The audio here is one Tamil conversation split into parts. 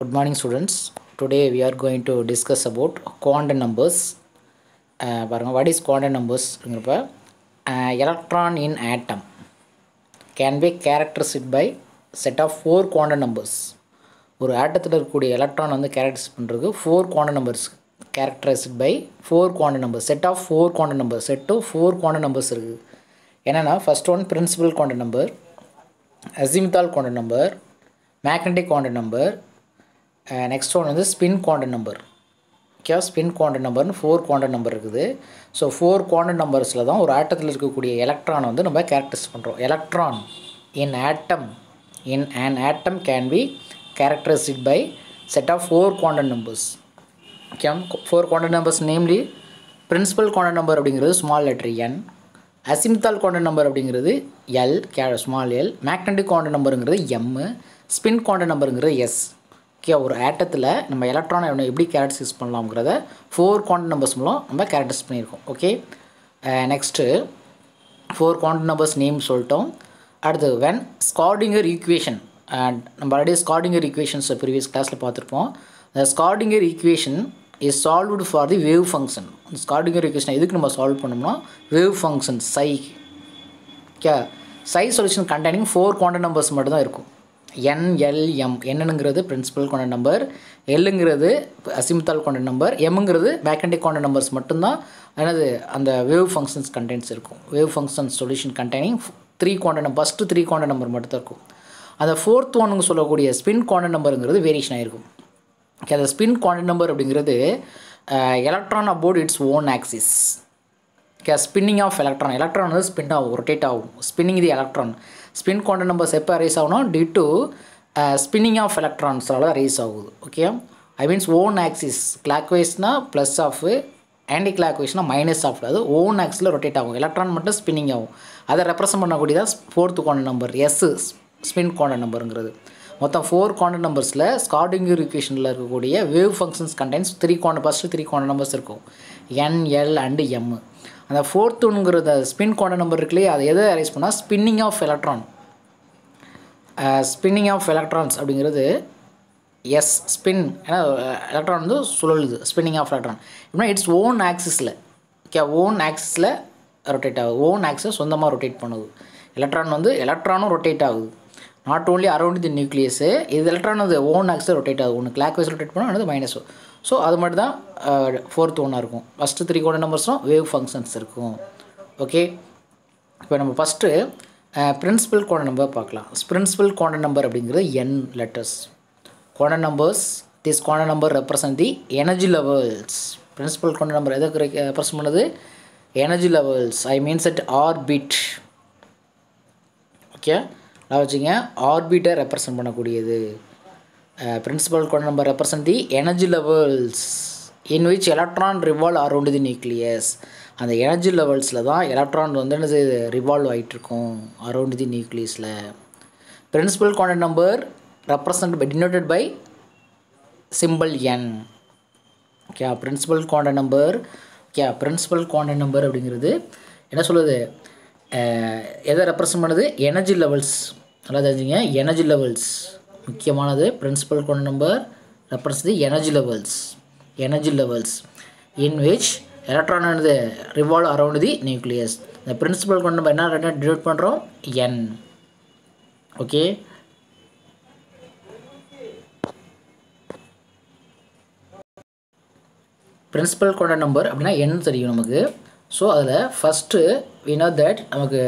Good morning students. Today we are going to discuss about quantum numbers. What is quantum numbers? Electron in atom can be characterized by set of 4 quantum numbers. ஒரு ஆட்டத்தில் இருக்கக்கூடிய எலக்ட்ரான் வந்து கேரக்டரைஸ் பண்ணுறதுக்கு 4 quantum numbers characterized by 4 quantum numbers, set of 4 quantum numbers, set of 4 quantum numbers இருக்குது. என்னென்னா first one principal quantum number, azimuthal quantum number, magnetic quantum number, next one வந்து spin quantum number. Okay, spin quantum நம்பர்னு 4 குவாண்டம் நம்பர் இருக்குது. ஸோ 4 குவாண்டம் நம்பர்ஸில் தான் ஒரு ஆட்டத்தில் இருக்கக்கூடிய எலக்ட்ரான் வந்து நம்ம கேரக்டரைஸ் பண்ணுறோம். Electron in an atom can be characterized by set of 4 quantum numbers. Okay, 4 quantum numbers namely principal quantum number அப்படிங்கிறது small letter n, azimuthal quantum number அப்படிங்கிறது l small l, magnetic quantum numberங்கிறது m, spin quantum numberங்கிறது s. Okay, ஒரு ஆட்டத்தில் நம்ம எலக்ட்ரானை எப்படி கேரக்டரைஸ் பண்ணலாம்ங்கிறத 4 குவாண்டம் நம்பர்ஸ் மூலம் நம்ம கேரக்டரைஸ் பண்ணியிருக்கோம். Okay, next 4 quantum numbers name சொல்லிட்டோம். அடுத்து when ஸ்கார்டிங்கர் ஈக்குவேஷன், நம்ம ஆல்ரெடி ஸ்கார்டிங்கர் ஈக்குவேஷன்ஸ் ப்ரீவியஸ் கிளாஸில் பார்த்துருப்போம். இந்த Schrodinger equation is solved for the wave function. Schrodinger equation எதுக்கு நம்ம சால்வ் பண்ணோம்னா wave function psi. Okay, psi solution containing 4 quantum numbers மட்டும் தான் இருக்கும். n, l, m. என்னங்கிறது பிரின்சிபல் குவாண்டம் நம்பர், எல்லுங்கிறது அசிமுத்தால் குவாண்டம் நம்பர், எம்ங்கிறது மேக்னெட்டிக் குவாண்டம் நம்பர்ஸ் மட்டும்தான் என்னது அந்த வேவ் ஃபங்க்ஷன்ஸ் கண்டெய்ன்ஸ் இருக்கும். Wave function solution containing 3 quantum number, first 3 quantum number மட்டும் தான் இருக்கும். அந்த 4th ஒன்னுங்க சொல்லக்கூடிய ஸ்பின் குவாண்டம் நம்பருங்கிறது வேரியேஷன் ஆகிருக்கும். ஓகே, அந்த ஸ்பின் குவாண்டம் நம்பர் அப்படிங்கிறது electron about its own axis. Okay, spinning of electron வந்து ஸ்பின் ஆகும், ரொட்டேட் ஆகும். Spinning the electron, spin quantum numbers எப்போ ரைஸ் ஆகுனா டியூ டு ஸ்பின்னிங் ஆஃப் எலக்ட்ரான்ஸால் ரைஸ் ஆகுது. Okay, I means own axis, கிளாக் வைஸ்னால் ப்ளஸ் ஆஃப், ஆன்டி கிளாக் வைஸ்னால் மைனஸ் ஆஃப். அது ஓன் ஆக்ஸில் ரொட்டேட் ஆகும், எலக்ட்ரான் மட்டும் ஸ்பின்னிங் ஆகும். அதை ரெப்ரசன்ட் பண்ணக்கூடியதான் 4th quantum number S, spin quantum நம்பருங்கிறது. மொத்தம் 4 குவாண்டம் நம்பர்ஸில் ஸ்கார்டிங்கர் ஈக்குவேஷனில் இருக்கக்கூடிய wave functions contains 3 quantum, first 3 quantum numbers இருக்கும், n, l அண்டு m. அந்த 4th ஒன்றுங்கிறத ஸ்பின் குவாண்டம் நம்பர் இருக்குல்லையே, அதை எதை அரைஸ் பண்ணால் spinning of electron. Spinning of electrons அப்படிங்கிறது எஸ் ஸ்பின், ஏன்னா எலக்ட்ரான் வந்து சுழலுது. ஸ்பின்னிங் ஆஃப் எலக்ட்ரான் எப்படின்னா இட்ஸ் ஓன் ஆக்சிஸில். ஓகே, ஓன் ஆக்சிஸில் ரொட்டேட் ஆகுது, ஓன் ஆக்சிஸ் சொந்தமாக ரொட்டேட் பண்ணுது. எலக்ட்ரானும் ரொட்டேட் ஆகுது, not only around the nucleus. இது எலக்ட்ரான் வந்து ஓன் ஆக்சிஸில் ரொட்டேட் ஆகுது. ஒன்று கிளாக் வைஸ் ரொட்டேட் பண்ணால் அது மைனஸ். ஸோ அது மட்டும் தான் 4th ஒன்னாக இருக்கும். ஃபஸ்ட்டு 3 குவாண்டம் நம்பர்ஸும் வேவ் ஃபங்க்ஷன்ஸ் இருக்கும். ஓகே, இப்போ நம்ம ஃபஸ்ட்டு பிரின்சிபல் குவாண்டம் நம்பர் பார்க்கலாம். பிரின்சிபல் குவாண்டம் நம்பர் அப்படிங்கிறது n letters. Quantum numbers, this quantum number represent the energy levels. Principal quantum number எதுக்கு ரெப்ரசன்ட் பண்ணுது? Energy levels. I means at orbit. Okay, நான் வச்சுங்க ஆர்பிட்டை ரெப்ரசன்ட் பண்ணக்கூடியது. Principal quantum number represent the energy levels in which electron revolve around the nucleus. அந்த எனர்ஜி லெவல்ஸில் தான் எலக்ட்ரான் வந்து என்ன செய்யுது, ரிவால்வ் ஆகிட்டுருக்கும் அரௌண்ட் தி நியூக்ளியஸில். Principal quantum number represent by denoted by symbol n. Okay, principal quantum number. Okay, principal quantum number அப்படிங்கிறது என்ன சொல்லுது, எதை ரெப்ரசன்ட் பண்ணுது? Energy levels. நல்லா தெரிஞ்சுங்க, எனர்ஜி லெவல்ஸ் முக்கியமானது. Principal quantum number represent the energy levels. Energy levels in which electron வந்து ரிவால்வ் அரௌண்ட் தி நியூக்ளியஸ். இந்த பிரின்சிபல் குவாண்டம் நம்பர் என்ன டினோட் பண்ணுறோம்? n. Okay, principal quantum number அப்படின்னா n தெரியும் நமக்கு. ஸோ அதில் ஃபஸ்ட்டு we know that நமக்கு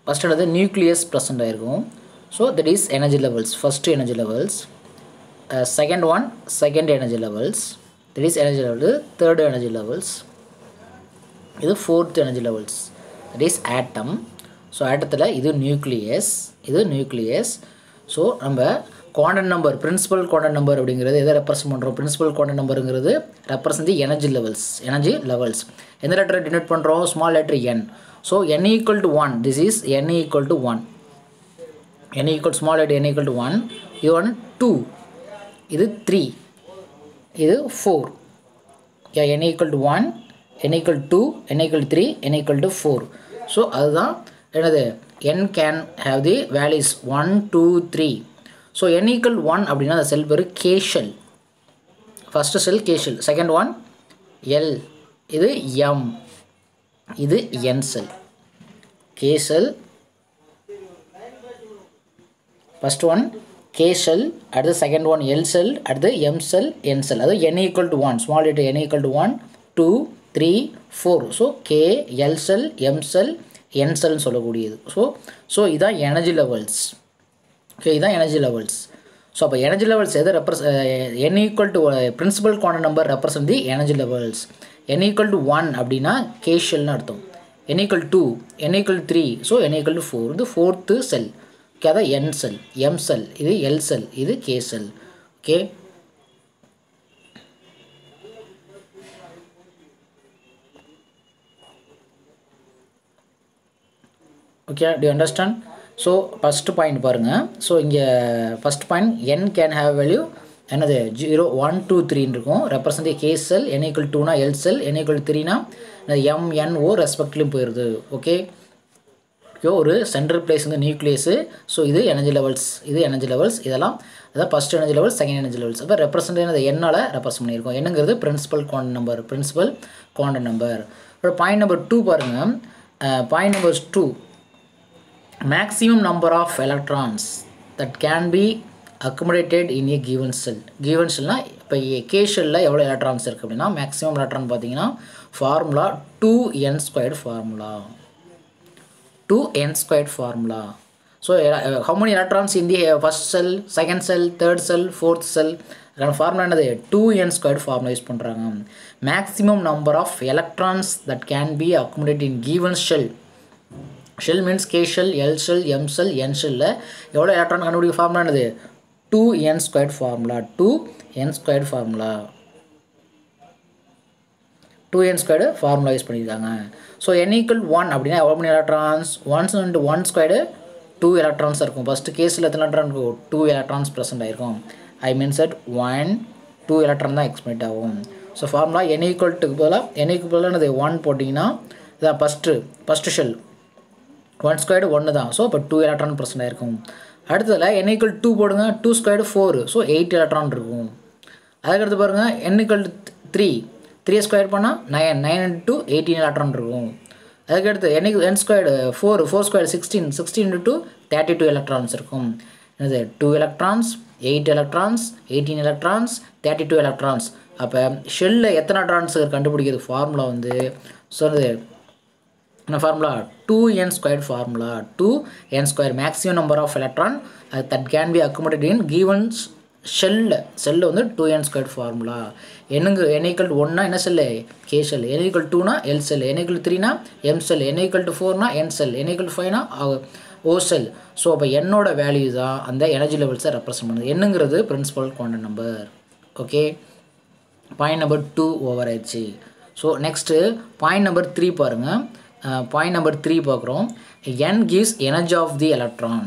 ஃபஸ்ட்டு வந்து நியூக்ளியஸ் ப்ரெசென்ட் ஆகிருக்கும். So that is energy levels, first energy levels. Second one second energy levels, that is energy level. Third energy levels, இது 4th energy levels, that is atom. So ஆட்டத்தில் இது நியூக்ளியஸ், இது நியூக்ளியஸ். ஸோ நம்ம quantum number, principal quantum number அப்படிங்கிறது எதை ரெப்ரசன்ட் பண்ணுறோம்? பிரின்சிபல் குவாண்டம் நம்பருங்கிறது represent the energy levels. Energy levels எந்த லெட்டரை டினோட் பண்ணுறோம்? Small letter n. So n equal to 1, this is n equal to 1. n equal to small letter n equal to 1, இது 1 2, இது 3, இது 4. okay, n equal to 1, n equal to 2, n equal to 3, n equal to 4. So அதுதான் என்னது, n can have the values 1 2 3. So n equal 1 அப்படின்னா அந்த செல் பேர் K shell. ஃபஸ்ட்டு செல் K shell, second one L, இது M, இது N செல். K shell, first one K shell, அடுத்து செகண்ட் ஒன் L cell, அடுத்து M cell, N cell. அது n equal to 1, small letter n equal to 1, 2, 3, 4. So K, L cell, M cell, N cell சொல்லக்கூடியது. ஸோ இதான் எனர்ஜி லெவல்ஸ். ஓகே, இதான் எனர்ஜி லெவல்ஸ். ஸோ அப்போ எனர்ஜி லெவல்ஸ் எதை n equal to principal quantum number represent the energy levels. n equal to 1 அப்படின்னா K shellனு அர்த்தம். n equal to 2, n equal to 3, so n equal to 4, இது ஃபோர்த்து செல். ஓகே, அதான் N செல், M செல், இது L செல், இது K sell. Okay, okay, do you understand? So first point பாருங்கள். ஸோ இங்கே first point n can have value என்னது 0, 1, 2, 3 இருக்கும். ரெப்ரசன்ட் K செல், n equal 2னா L செல், n equal 3னா M, N, O ரெஸ்பெக்ட்லையும் போயிடுது. ஓகே, ஒரு சென்ட்ரல் பிளேஸ் வந்து நியூக்ளியஸு. ஸோ இது எனர்ஜி லெவல்ஸ், இது எனர்ஜி லெவல்ஸ். இதெல்லாம் அதான் first energy levels, second energy levels. அப்போ ரெப்ரசன்ட் என்னது என்னால் ரெப்ரசன்ட் பண்ணியிருக்கோம். என்னங்கிறது principal quantum number, principal quantum number. அப்புறம் பாயிண்ட் நம்பர் 2 பாருங்கள். Point number 2, maximum number of electrons that can be accommodated in a given cell. given cellனா இப்போ K shellல எவ்வளோ எலக்ட்ரான்ஸ் இருக்குது அப்படின்னா மேக்ஸிமம் எலக்ட்ரான் பார்த்தீங்கன்னா formula 2n² formula, 2n² formula. So how many electrons in the first cell, second cell, third cell, fourth cell? Formula என்னது 2n² ஃபார்முலா யூஸ் பண்ணுறாங்க. Maximum number of electrons that can be accommodated in given shell. Shell means K shell, L shell, M shell, N shell எவ்வளோ எலக்ட்ரான் கண்டுபிடிக்க ஃபார்முலா என்னது 2n² formula, 2n² formula, 2n² formula use பண்ணியிருக்காங்க. ஸோ n equal 1 அப்படின்னா எவ்வளோ மணி எலக்ட்ரான்ஸ் 1 into 1² 2 எலக்ட்ரான்ஸ் இருக்கும். ஃபஸ்ட்டு கேஸில் எத்தனை எலக்ட்ரான் இருக்கும் 2 எலக்ட்ரான்ஸ் ப்ரெசென்ட் ஆகிருக்கும். ஐ மீன்ஸ் அட் 1, 2 எலக்ட்ரான் தான் எக்ஸ்பெக்ட் ஆகும். So formula n equal to பதிலாக n equal என்னது 1 போட்டிங்கன்னா இதான் ஃபஸ்ட்டு ஷெல் 1² 1 தான். ஸோ இப்போ 2 எலக்ட்ரான் ப்ரெசென்ட் ஆகிருக்கும். அடுத்ததில் n equal 2 போடுங்க, 2² 4, ஸோ 8 எலக்ட்ரான் இருக்கும். அதுக்கடுத்து பாருங்கள் n equal 3, 3² பண்ணால் 9, 9 into 18 எலக்ட்ரான் இருக்கும். அதுக்கடுத்து n² 4, 4² 16, 16 into 32 எலக்ட்ரான்ஸ் இருக்கும். என்னது 2 எலக்ட்ரான்ஸ், 8 எலக்ட்ரான்ஸ், 18 எலக்ட்ரான்ஸ், 32 எலக்ட்ரான்ஸ். அப்போ ஷெல்லில் எத்தனை எலக்ட்ரான்ஸ் கண்டுபிடிக்கிறது ஃபார்முலா வந்து சொன்னது என்ன formula 2n² formula, 2n². Maximum number of electron that can be accommodated in given ஷெல்லில் வந்து 2n² formula. n equal to 1னா என்ன cell K shell, n equal 2னா L cell, n equal 3னா M cell, n equal to 4னா N cell, n equal to 5னா O cell. ஸோ அப்போ என்னோட வேல்யூ தான் அந்த எனர்ஜி லெவல்ஸை ரெப்ரசன்ட் பண்ணுது. என்னங்கிறது principal quantum number. Okay, point number 2 over ஆயிடுச்சு. ஸோ நெக்ஸ்ட்டு பாயிண்ட் நம்பர் 3 பாருங்கள். பாயிண்ட் நம்பர் 3 பார்க்குறோம். n gives energy of the electron.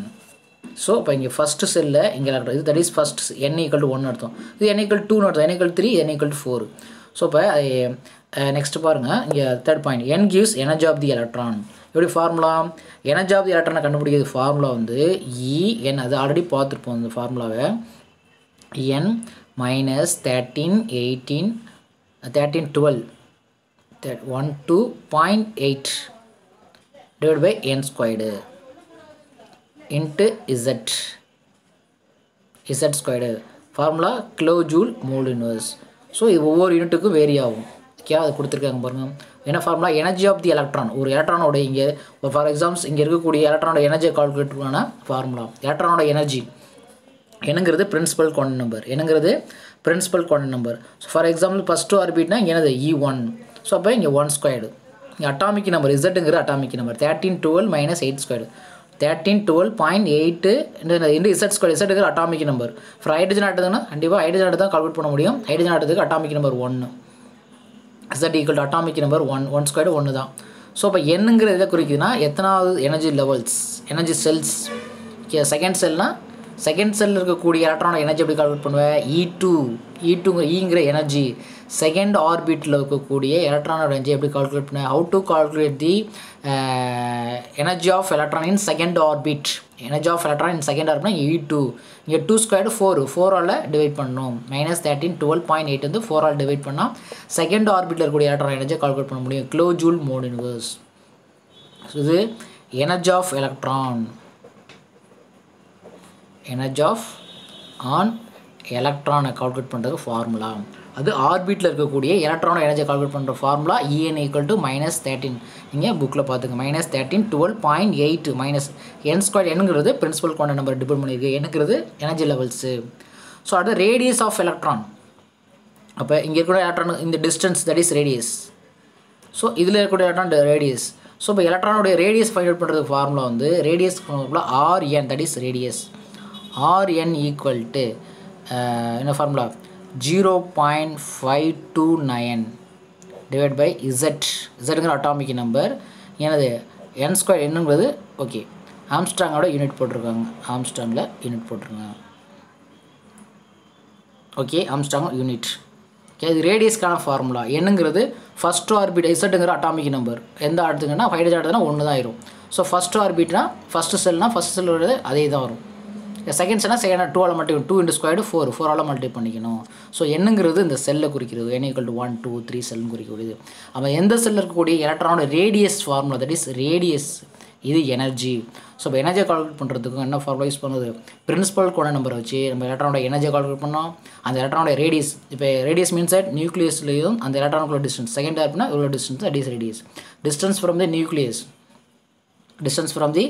So இப்போ இங்கே ஃபஸ்ட்டு செல்லில் இங்கே எலக்ட்ரான் இது that is first n equal to 1 அர்த்தம், இது n equal to 2 அர்த்தம், n equal to 3, n equal to 4. So இப்போ நெக்ஸ்ட்டு பாருங்கள் இங்கே third point n gives energy of the electron. எப்படி ஃபார்முலா எனர்ஜி ஆஃப் தி எலக்ட்ரானை கண்டுபிடிக்கிறது ஃபார்முலா வந்து En, அது ஆல்ரெடி பார்த்துருப்போம் அந்த ஃபார்முலாவை. n minus 13, 18, 13, 12 1, 2.8 divided by n² into z² formula kilo joule mole inverse. So இது ஒவ்வொரு யூனிட்டுக்கும் வேரி ஆகும். ஓகே, அது கொடுத்துருக்காங்க பாருங்கள். என்ன formula energy of the electron. ஒரு எலக்ட்ரானோட இங்கே ஃபார் எக்ஸாம்பிள்ஸ் இங்கே இருக்கக்கூடிய எலக்ட்ரானோட எனர்ஜியை கால்குலேட் பண்ண ஃபார்முலா எலக்ட்ரானோட எனர்ஜி என்னங்கிறது பிரின்சிபல் குவாண்டம் நம்பர். என்னங்கிறது principal quantum number. So for example first ஆர்பிட்னா இங்கே என்னது E1. ஸோ அப்போ இங்கே 1². இங்கே அட்டாமிக் நம்பர் இசட்டுங்கிற atomic number 13, 12 minus 8². 13, 12.8 into z². இசட்டுங்கிற அட்டாமிக் நம்பர். ஃபார் ஹைட்ரஜன் ஆட்டதுன்னா கண்டிப்பாக ஹைட்ரஜன் ஆட்டை தான் கால்குலேட் பண்ண முடியும். ஹைட்ரஜன் ஆட்டத்துக்கு atomic number 1. z equal to atomic number 1 1² தான். ஸோ இப்போ என்னங்கிற இதை குறிக்குதுன்னா எத்தனாவது energy levels, energy shells. Okay, second செல்னால் செகண்ட் செல்லில் இருக்கக்கூடிய எலக்ட்ரானோட எனர்ஜி எப்படி கால்குலேட் பண்ணுவேன்? ஈங்கிற எனர்ஜி செகண்ட் ஆர்பிட்டில் இருக்கக்கூடிய எலக்ட்ரானோட எனர்ஜி எப்படி கால்குலேட் பண்ணுவேன்? How to calculate the energy of electron in second orbit. Energy of electron in second ஆர்பிட்னா E2. இங்கே 2 ஸ்கொயர்டு 4 டிவைட் பண்ணணும். -13 12.8 வந்து 4 டிவைட் பண்ணால் செகண்ட் ஆர்பிட்டில் இருக்கக்கூடிய எலக்ட்ரான் எனர்ஜியை கால்குலேட் பண்ண முடியும். Kilo joule mole inverse. இது energy of electron, energy of an எலக்ட்ரானை கால்குலேட் பண்ணுறதுக்கு ஃபார்முலா. அது ஆர்பிட்டில் இருக்கக்கூடிய எலக்ட்ரானோட எனர்ஜியை கால்குலேட் பண்ணுற ஃபார்முலா En = -13. நீங்கள் புக்கில் பார்த்துங்க. -13 12.8 -n². என்னங்கிறது பிரின்சிபல் குவாண்டம் நம்பர் டிபெண்ட் பண்ணியிருக்கு. என்னங்கிறது எனர்ஜி லெவல்ஸு. ஸோ அடுத்து ரேடியஸ் ஆஃப் எலக்ட்ரான். அப்போ இங்கே இருக்கக்கூடிய எலக்ட்ரான் இந்த distance that is radius. So இதில் இருக்கக்கூடிய எலக்ட்ரான் ரேடியஸ். ஸோ இப்போ எலக்ட்ரானுடைய ரேடியஸ் ஃபைண்ட் அவுட் பண்ணுறதுக்கு ஃபார்முலா வந்து radius Rn that is radius. Rn = என்ன ஃபார்முலா? 0.529 டிவைட் பை இசட்ங்கிற அட்டாமிக் நம்பர். எனது n² என்னங்கிறது ஓகே ஆம்ஸ்ட்ராங்கோட யூனிட் போட்டிருக்காங்க. ஆம்ஸ்ட்ராங்கில் யூனிட் போட்டிருக்காங்க. Okay angstrom unit. ஓகே இது ரேடியஸ்க்கான ஃபார்முலா. என்னங்கிறது ஃபஸ்ட் ஆர்பிட். இசட்டுங்கிற atomic number. எந்த ஆடுதுங்கன்னா ஹைட்ரஜன் ஆடுதுன்னா 1 தான் ஆயிரும். ஸோ ஃபஸ்ட் ஆர்பிட்னா ஃபஸ்ட்டு செல்லோட அதே தான் வரும். செகண்ட் செல்னா செகண்ட் 2 மல்டிபிள் 2 × ஸ்கொயர்டு 4 மல்டிபிள் பண்ணிக்கணும். ஸோ என்னங்கிறது இந்த செல்லை குறிக்கிறது. n = 1 2 3 செல்னு குறிக்கக்கூடியது. அப்போ எந்த செல்லில் இருக்கக்கூடிய எலக்ட்ரானோட radius formula that is radius. இது எனர்ஜி. ஸோ இப்போ எனர்ஜியை கால்குலேட் பண்ணுறதுக்கும் என்ன ஃபார்முலா யூஸ் பண்ணுறது? பிரின்சிபல் குவாண்டம் நம்பரை வச்சு நம்ம எலக்ட்ரானோட எனர்ஜியை கால்குலேட் பண்ணோம். அந்த எலக்ட்ரானோட ரேடியஸ், இப்போ ரேடியஸ் மீன்ஸ் அட் நியூக்ளியஸ்லையும் அந்த எலக்ட்ரானுக்குள்ள டிஸ்டன்ஸ் செகண்ட் ஆர்பிட்னா இவ்வளோ distance that is radius. Distance from the nucleus, distance from the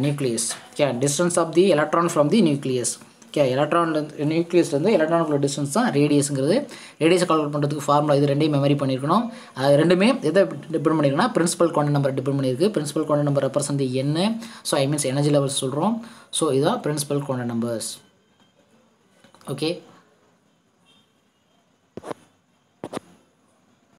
nucleus. Okay, distance of the electron from the nucleus. Okay, electron nucleus வந்து எலக்ட்ரானுக்குள்ள டிஸ்டன்ஸ் தான் ரேடியஸ்ங்கிறது. ரேடியஸை கால்குலேட் பண்ணுறதுக்கு ஃபார்முலா இது ரெண்டையும் மெமரி பண்ணியிருக்கணும். அது ரெண்டுமே எதை டிபெண்ட் பண்ணியிருக்குன்னா பிரின்சிபல் குவாண்டம் நம்பர் டிபெண்ட் பண்ணியிருக்கு. பிரின்சிபல் குவாண்டம் நம்பர் ரெப்ரசன்ட் என்ன? So I means energy levels சொல்கிறோம். ஸோ இதுதான் பிரின்சிபல் குவாண்டம் நம்பர்ஸ். ஓகே.